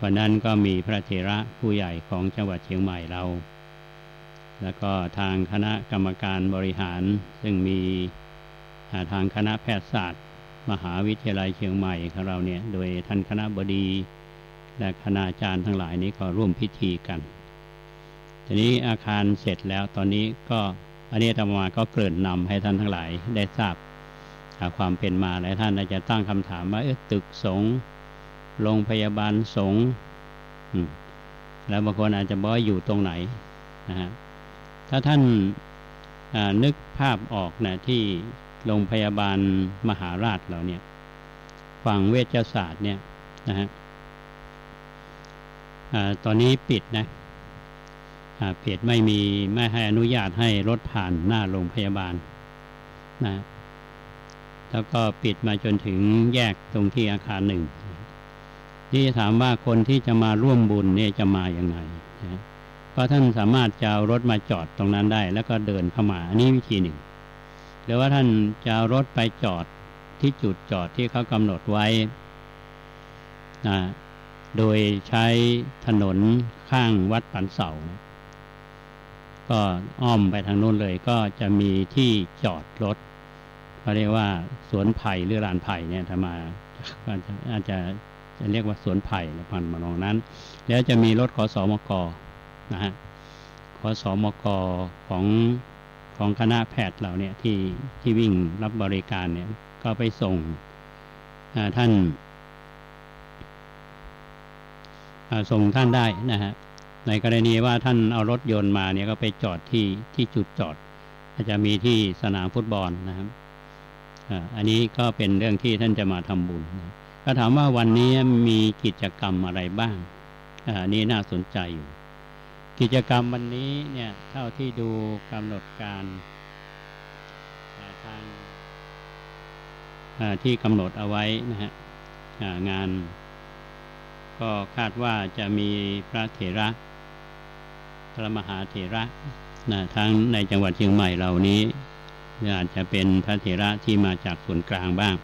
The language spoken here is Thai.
วันนั้นก็มีพระเถระผู้ใหญ่ของจังหวัดเชียงใหม่เราแล้วก็ทางคณะกรรมการบริหารซึ่งมีทางคณะแพทยศาสตร์มหาวิทยาลัยเชียงใหม่ของเราเนี่ยโดยท่านคณบดีและคณาจารย์ทั้งหลายนี้ก็ร่วมพิธีกันทีนี้อาคารเสร็จแล้วตอนนี้ก็อันนี้อาตมาก็เกริ่นนำให้ท่านทั้งหลายได้ทราบความเป็นมาและท่านอาจจะตั้งคำถามว่าตึกสงฆ์โรงพยาบาลสงฆ์แล้วบางคนอาจจะบอกว่าอยู่ตรงไหนนะฮะถ้าท่านนึกภาพออกนะที่โรงพยาบาลมหาราชเราเนี่ยฝั่งเวชศาสตร์เนี่ยนะฮะตอนนี้ปิดนะปิดไม่ให้อนุญาตให้รถผ่านหน้าโรงพยาบาลนะแล้วก็ปิดมาจนถึงแยกตรงที่อาคารหนึ่งที่จะถามว่าคนที่จะมาร่วมบุญเนี่ยจะมาอย่างไรนะเพราะท่านสามารถจะเอารถมาจอดตรงนั้นได้แล้วก็เดินเข้ามาอันนี้วิธีหนึ่งหรือว่าท่านจะเอารถไปจอดที่จุดจอดที่เขากำหนดไว้นะโดยใช้ถนนข้างวัดปันเสาก็อ้อมไปทางโน้นเลยก็จะมีที่จอดรถเขาเรียกว่าสวนไผ่หรือลานไผ่เนี่ยถ้ามาอาจจะเรียกว่าสวนไผ่ในพันมานองนั้นแล้วจะมีรถขสมกนะฮะขสมกของคณะแพทย์เราเนี่ยที่วิ่งรับบริการเนี่ยก็ไปส่งท่านส่งท่านได้นะฮะในกรณีว่าท่านเอารถยนต์มาเนี่ยก็ไปจอดที่จุดจอดอาจจะมีที่สนามฟุตบอลนะครับอันนี้ก็เป็นเรื่องที่ท่านจะมาทำบุญนะก็ถามว่าวันนี้มีกิจกรรมอะไรบ้างอันนี้น่าสนใจอยู่กิจกรรมวันนี้เนี่ยเท่าที่ดูกำหนดการทางที่กำหนดเอาไว้นะฮะงานก็คาดว่าจะมีพระเถระพระมหาเถระนะทั้งในจังหวัดเชียงใหม่เหล่านี้อาจจะเป็นพระเถระที่มาจากส่วนกลางบ้าง